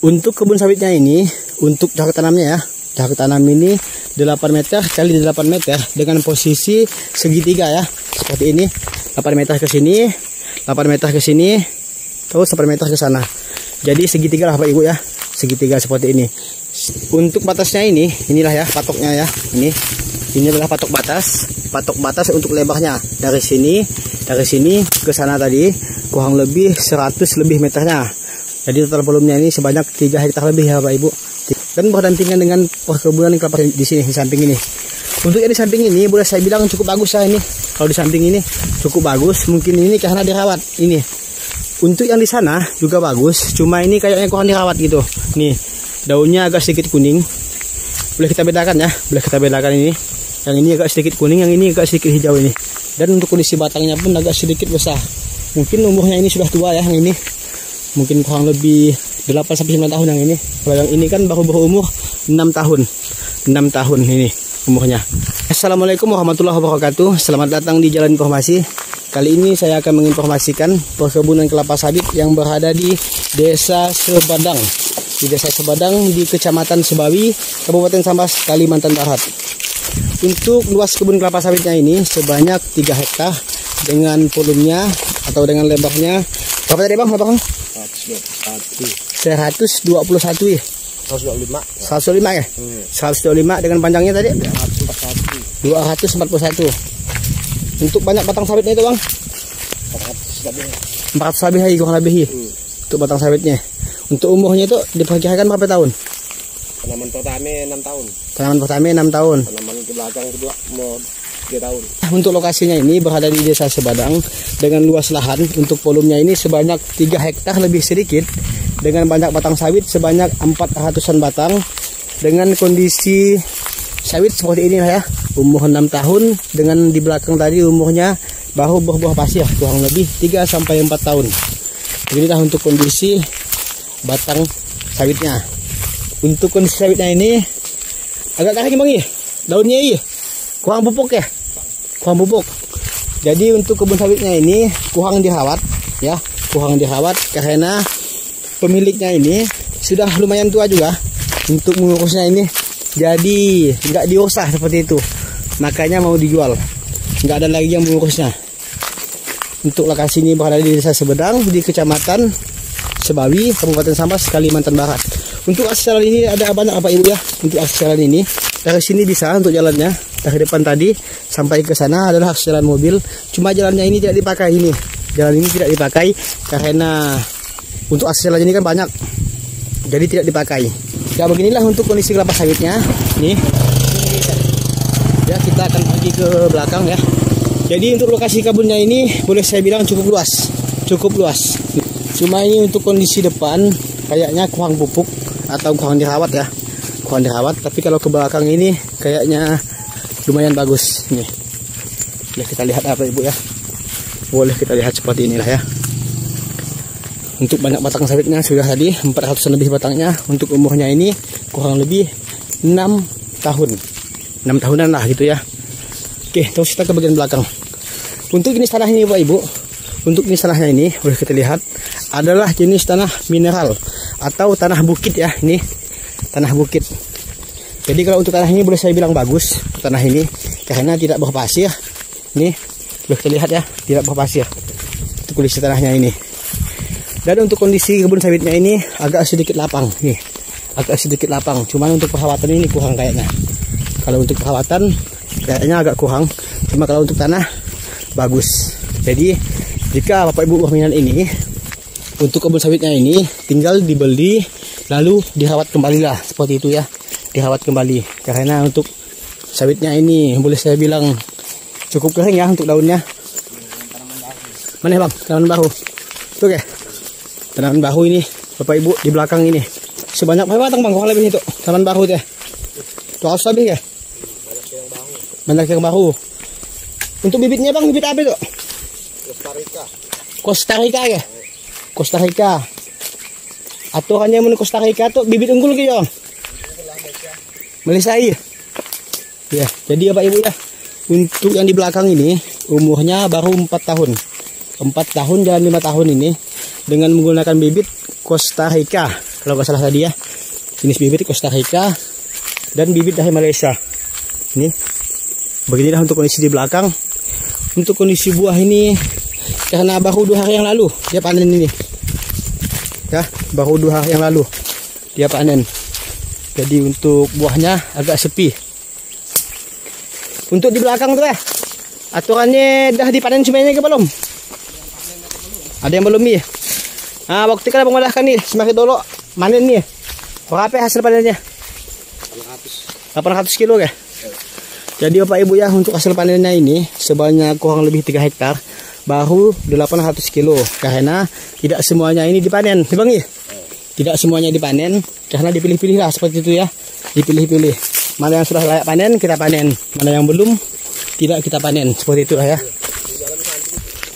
Untuk kebun sawitnya ini, untuk jarak tanamnya ya, jarak tanam ini 8 meter kali 8 meter dengan posisi segitiga ya, seperti ini. 8 meter ke sini, 8 meter ke sini, terus 8 meter ke sana. Jadi segitiga lah Bapak Ibu ya, segitiga seperti ini. Untuk batasnya ini, inilah ya patoknya ya, ini adalah patok batas untuk lebarnya dari sini ke sana tadi kurang lebih 100 lebih meternya. Jadi total volumenya ini sebanyak 3 hektar lebih ya Bapak Ibu. Dan berdampingan dengan perkebunan kelapa di sini, di samping ini. Untuk yang di samping ini boleh saya bilang cukup bagus ya ini. Kalau di samping ini cukup bagus, mungkin ini karena dirawat ini. Untuk yang di sana juga bagus, cuma ini kayaknya kurang dirawat gitu. Nih, daunnya agak sedikit kuning. Boleh kita bedakan ya, boleh kita bedakan ini. Yang ini agak sedikit kuning, yang ini agak sedikit hijau ini. Dan untuk kondisi batangnya pun agak sedikit besar. Mungkin umurnya ini sudah tua ya yang ini. Mungkin kurang lebih 8-9 tahun yang ini. Kalau yang ini kan baru berumur 6 tahun. 6 tahun ini umurnya. Assalamualaikum warahmatullahi wabarakatuh. Selamat datang di Jalan Informasi. Kali ini saya akan menginformasikan perkebunan kelapa sawit yang berada di Desa Sebadang. Di Desa Sebadang di Kecamatan Sebawi, Kabupaten Sambas, Kalimantan Barat. Untuk luas kebun kelapa sawitnya ini sebanyak 3 hektar dengan volumenya atau dengan lebarnya berapa tadi Bang? 121 ya? 125 ya? 125 dengan panjangnya tadi? 241. Untuk banyak batang sawitnya itu Bang? 400 lebih kurang lebih. Untuk batang sawitnya. Untuk umurnya itu diperkirakan berapa tahun? Tanaman pertama 6 tahun. Tanaman pertama 6 tahun. Tanaman ke belakang kedua mau 3 tahun. Untuk lokasinya ini berada di Desa Sebadang dengan luas lahan untuk volumenya ini sebanyak 3 hektar lebih sedikit dengan banyak batang sawit sebanyak 400-an batang dengan kondisi sawit seperti ini ya, umur 6 tahun dengan di belakang tadi umurnya baru berbuah pasir kurang lebih 3-4 tahun. Inilah untuk kondisi batang sawitnya. Untuk kondisi sawitnya ini agak kering Bang ya, daunnya iya kurang pupuk ya, kurang pupuk. Jadi untuk kebun sawitnya ini kurang dirawat ya, kurang dirawat karena pemiliknya ini sudah lumayan tua juga untuk mengurusnya ini. Jadi nggak diusah seperti itu, makanya mau dijual, nggak ada lagi yang mengurusnya. Untuk lokasi ini berada di Desa Sebadang di Kecamatan Sebawi, Kabupaten Sambas, Kalimantan Barat. Untuk akses jalan ini ada banyak Bapak Ibu ya. Untuk akses jalan ini dari sini bisa untuk jalannya dari depan tadi sampai ke sana adalah akses jalan mobil. Cuma jalannya ini tidak dipakai ini. Jalan ini tidak dipakai karena untuk akses jalan ini kan banyak, jadi tidak dipakai. Ya beginilah untuk kondisi kelapa sawitnya. Nih, ya kita akan pergi ke belakang ya. Jadi untuk lokasi kebunnya ini boleh saya bilang cukup luas, cukup luas. Cuma ini untuk kondisi depan kayaknya kurang pupuk atau kurang dirawat ya, kurang dirawat. Tapi kalau ke belakang ini kayaknya lumayan bagus. Nih, boleh kita lihat apa Ibu ya, boleh kita lihat seperti inilah ya. Untuk banyak batang sawitnya sudah tadi 400 lebih batangnya. Untuk umurnya ini kurang lebih 6 tahun, 6 tahunan lah gitu ya. Oke, terus kita ke bagian belakang. Untuk jenis tanah ini Bapak Ibu, untuk jenis tanahnya ini boleh kita lihat adalah jenis tanah mineral atau tanah bukit ya. Ini tanah bukit. Jadi kalau untuk tanah ini boleh saya bilang bagus tanah ini karena tidak berpasir. Ini boleh kita lihat ya, tidak berpasir. Untuk kondisi tanahnya ini. Dan untuk kondisi kebun sawitnya ini agak sedikit lapang nih, agak sedikit lapang. Cuman untuk perawatan ini kurang kayaknya. Kalau untuk perawatan kayaknya agak kurang. Cuma kalau untuk tanah bagus. Jadi jika Bapak Ibu berminat ini untuk kebun sawitnya ini tinggal dibeli lalu dirawat kembali lah seperti itu ya, dirawat kembali. Karena untuk sawitnya ini boleh saya bilang cukup kering ya untuk daunnya. Mana Bang? Tanaman baru. Tuh ya. Tanaman baru ini Bapak Ibu di belakang ini sebanyak berapa batang Bang? Kurang lebih itu tanaman baru ya. 200 lebih ya. Banyak yang baru. Untuk bibitnya Bang, bibit apa itu? Costa Rica ya. Costa Rica. Aturannya menurut Costa Rica tuh bibit unggul gitu. Malaysia ya. Ya, jadi Bapak Ibu ya. Untuk yang di belakang ini umurnya baru 4 tahun. 4 tahun jalan 5 tahun ini dengan menggunakan bibit Costa Rica. kalau nggak salah tadi ya. Jenis bibit Costa Rica dan bibit dari Malaysia. Ini beginilah untuk kondisi di belakang. Untuk kondisi buah ini karena baru 2 hari yang lalu dia panen ini. Ya, baru 2 hari yang lalu dia panen. Jadi untuk buahnya agak sepi. Untuk di belakang tuh ya, aturannya dah dipanen semuanya ke belum? Ada yang belum nih. Nah, waktu kita mengolahkan nih, semakin dulu manen nih. Berapa hasil panennya? 800 kilo ya. Jadi Bapak Ibu ya, untuk hasil panennya ini sebanyak kurang lebih 3 hektar, baru 800 kilo. Karena tidak semuanya ini dipanen, Bang ya? Tidak semuanya dipanen, karena dipilih-pilih lah seperti itu ya. Dipilih-pilih. Mana yang sudah layak panen, kita panen. Mana yang belum, tidak kita panen. Seperti itulah ya.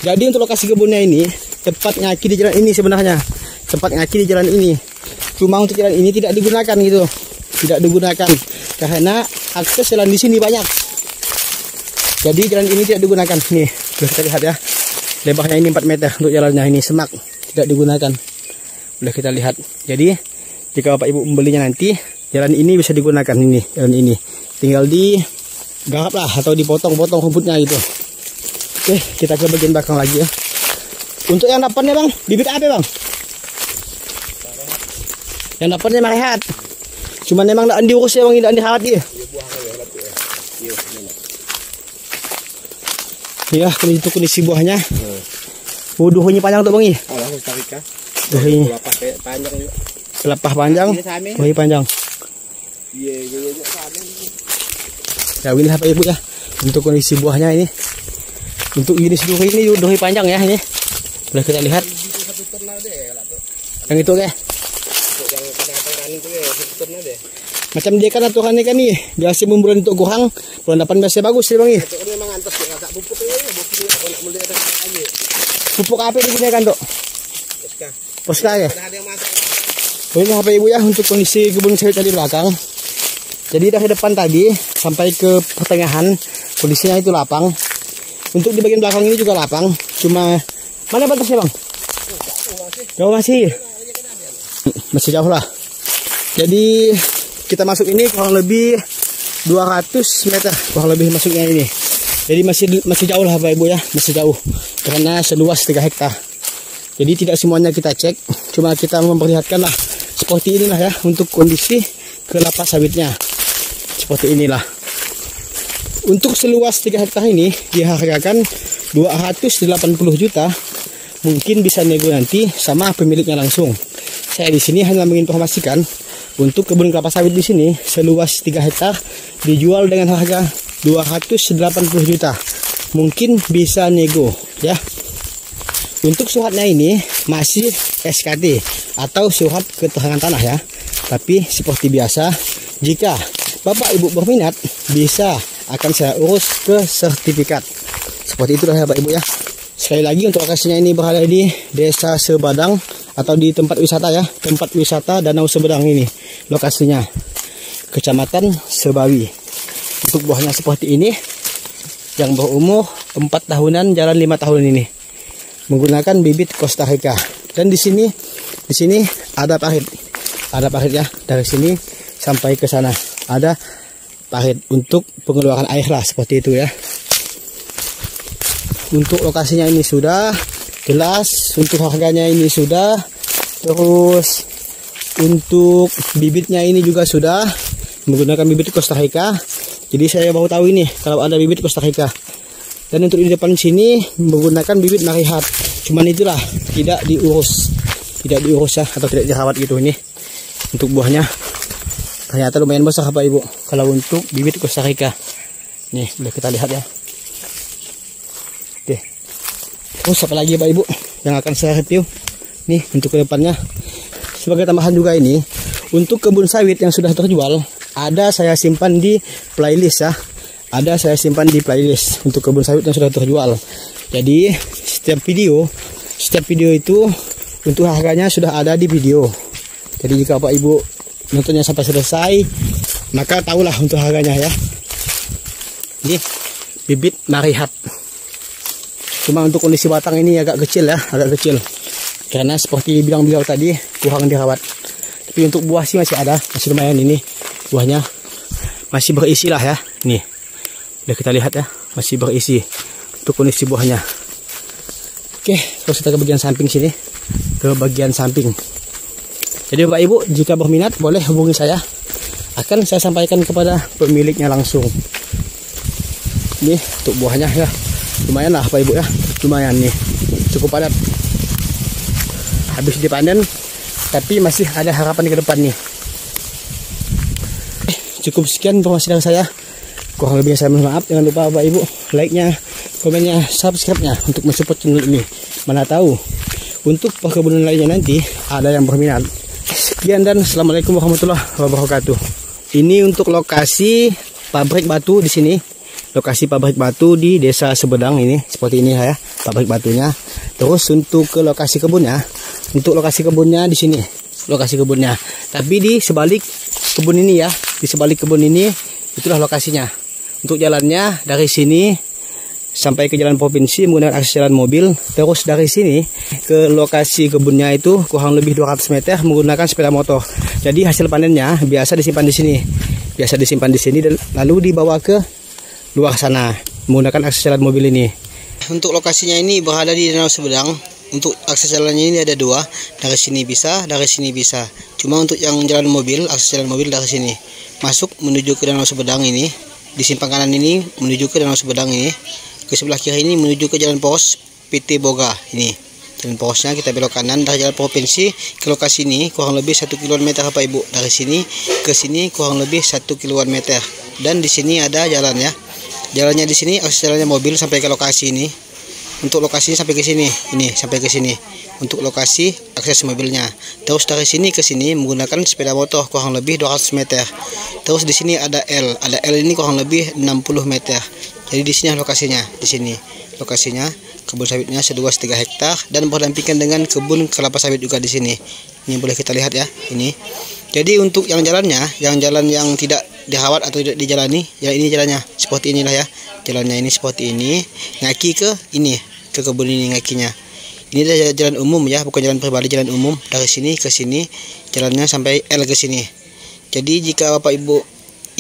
Jadi untuk lokasi kebunnya ini, tepat ngaki di jalan ini sebenarnya. Tepat ngaki di jalan ini. Cuma untuk jalan ini tidak digunakan gitu. Tidak digunakan. Karena akses jalan di sini banyak. Jadi jalan ini tidak digunakan. Nih, boleh kita lihat ya. Lebarnya ini 4 meter untuk jalannya ini. Semak. Tidak digunakan. Boleh kita lihat. Jadi, jika Bapak Ibu membelinya nanti, jalan ini bisa digunakan ini. Jalan ini. Tinggal digarap lah atau dipotong-potong rumputnya gitu. Oke, kita ke bagian belakang lagi ya. Untuk yang dapatnya Bang, bibit apa Bang? Yang dapatnya Marehat. Cuman memang tidak diurus ya Bang, tidak dirawat dia. Ya, itu kondisi buahnya. Duhunya panjang tuh Bang ya. Duhunya panjang juga. Pelepah panjang, duhunya panjang. Ya ini Bapak Ibu ya. Untuk kondisi buahnya ini. Untuk jenis duhunya panjang ya ini. Boleh kita lihat. Yang itu ya. Macam dia kan aturannya kan nih, biasa bulan untuk gohang, bulan depan biasa bagus ya Bang ya. Pupuk apa digunakan Dok? Poska ya. Ini Bapak Ibu ya, untuk kondisi kebun sawit tadi belakang. Jadi dari depan tadi sampai ke pertengahan kondisinya itu lapang. Untuk di bagian belakang ini juga lapang. Cuma mana batasnya Bang? Jauh masih jauh lah. Jadi kita masuk ini kurang lebih 200 meter kurang lebih masuknya ini. Jadi masih jauh lah Bapak Ibu ya, masih jauh. Karena seluas 3 hektar. Jadi tidak semuanya kita cek, cuma kita memperlihatkan lah seperti inilah ya untuk kondisi kelapa sawitnya. Seperti inilah. Untuk seluas 3 hektar ini dihargakan 280 juta. Mungkin bisa nego nanti sama pemiliknya langsung. Saya di sini hanya menginformasikan untuk kebun kelapa sawit di sini seluas 3 hektar dijual dengan harga 280 juta. Mungkin bisa nego ya. Untuk suratnya ini masih SKT atau surat keterangan tanah ya. Tapi seperti biasa, jika Bapak Ibu berminat bisa akan saya urus ke sertifikat. Seperti itulah ya Bapak Ibu ya. Sekali lagi untuk lokasinya ini berada di Desa Sebadang atau di tempat wisata ya, tempat wisata Danau Sebadang ini lokasinya, Kecamatan Sebawi. Untuk buahnya seperti ini, yang berumur 4 tahunan jalan 5 tahun ini, menggunakan bibit Costa Rica. Dan di sini ada parit ya, dari sini sampai ke sana ada parit untuk pengeluaran air lah seperti itu ya. Untuk lokasinya ini sudah jelas, untuk harganya ini sudah, terus untuk bibitnya ini juga sudah menggunakan bibit Costa Rica. Jadi saya baru tahu ini kalau ada bibit Costa Rica. Dan untuk di depan sini menggunakan bibit Marehat. Cuman itulah tidak diurus ya atau tidak dirawat gitu ini. Untuk buahnya ternyata lumayan besar Bapak Ibu kalau untuk bibit Costa Rica. Nih boleh kita lihat ya. Oke. Terus apa lagi Bapak Ibu yang akan saya review nih untuk kedepannya. Sebagai tambahan juga ini untuk kebun sawit yang sudah terjual ada saya simpan di playlist ya. Ada saya simpan di playlist untuk kebun sawit yang sudah terjual. Jadi setiap video itu untuk harganya sudah ada di video. Jadi jika Bapak Ibu nontonnya sampai selesai, maka tahulah untuk harganya ya. Ini bibit Marehat. Cuma untuk kondisi batang ini agak kecil ya, agak kecil. Karena seperti bilang beliau tadi kurang dirawat. Tapi untuk buah sih masih ada, masih lumayan ini buahnya. Masih berisi lah ya. Nih. Udah kita lihat ya, masih berisi untuk kondisi buahnya. Oke, terus kita ke bagian samping sini. Ke bagian samping. Jadi Bapak Ibu, jika berminat boleh hubungi saya. Akan saya sampaikan kepada pemiliknya langsung. Ini untuk buahnya ya. Lumayan lah Bapak Ibu ya. Lumayan nih. Cukup padat. Habis dipanen, tapi masih ada harapan ke depan nih. Cukup sekian informasi dari saya. Kurang lebihnya saya mohon maaf. Jangan lupa Bapak Ibu like-nya, komennya, subscribe-nya untuk mensupport channel ini. Mana tahu untuk perkebunan lainnya nanti ada yang berminat. Sekian dan assalamualaikum warahmatullahi wabarakatuh. Ini untuk lokasi pabrik batu di sini. Lokasi pabrik batu di Desa Sebedang ini seperti ini ya, pabrik batunya. Terus untuk ke lokasi kebunnya, untuk lokasi kebunnya di sini. Lokasi kebunnya. Tapi di sebalik kebun ini ya, di sebalik kebun ini itulah lokasinya. Untuk jalannya dari sini sampai ke jalan provinsi menggunakan akses jalan mobil. Terus dari sini ke lokasi kebunnya itu kurang lebih 200 meter menggunakan sepeda motor. Jadi hasil panennya biasa disimpan di sini. Biasa disimpan di sini dan lalu dibawa ke luar sana menggunakan akses jalan mobil ini. Untuk lokasinya ini berada di Danau Sebedang. Untuk akses jalannya ini ada dua. Dari sini bisa, dari sini bisa. Cuma untuk yang jalan mobil, akses jalan mobil dari sini. Masuk menuju ke Danau Sebedang ini. Di simpang kanan ini menuju ke Danau Sebedang ini. Ke sebelah kiri ini menuju ke jalan pos PT Boga ini. Jalan posnya kita belok kanan dari jalan provinsi ke lokasi ini kurang lebih 1 km Bapak Ibu. Dari sini ke sini kurang lebih 1 km. Dan di sini ada jalan ya. Jalannya di sini akses jalannya mobil sampai ke lokasi ini. Untuk lokasinya sampai ke sini, ini sampai ke sini. Untuk lokasi akses mobilnya. Terus dari sini ke sini menggunakan sepeda motor kurang lebih 200 meter. Terus di sini ada L ini kurang lebih 60 meter. Jadi di sini lokasinya, di sini lokasinya kebun sawitnya seluas 3 hektar dan berdampingan dengan kebun kelapa sawit juga di sini. Ini boleh kita lihat ya, ini. Jadi untuk yang jalannya, yang jalan yang tidak dirawat atau tidak dijalani, ya ini jalannya seperti inilah ya. Jalannya ini seperti ini, ngaki ke ini, ke kebun ini ngakinya. Ini adalah jalan umum ya, bukan jalan pribadi, jalan umum. Dari sini ke sini jalannya sampai L ke sini. Jadi jika Bapak Ibu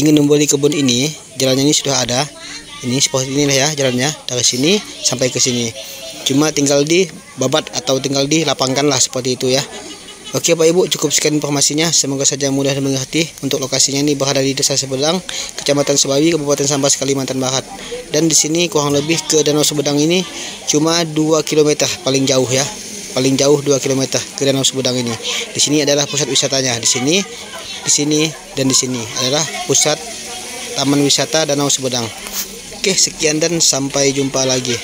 ingin membeli kebun ini, jalannya ini sudah ada. Ini seperti inilah ya jalannya, dari sini sampai ke sini. Cuma tinggal di babat atau tinggal di lapangkan lah seperti itu ya. Oke Pak Ibu, cukup sekian informasinya. Semoga saja mudah dan mengerti. Untuk lokasinya ini berada di Desa Sebedang, Kecamatan Sebawi, Kabupaten Sambas, Kalimantan Barat. Dan di sini kurang lebih ke Danau Sebedang ini cuma 2 km paling jauh ya. Paling jauh 2 km ke Danau Sebedang ini. Di sini adalah pusat wisatanya. Di sini, dan di sini adalah pusat Taman Wisata Danau Sebedang. Oke, sekian dan sampai jumpa lagi.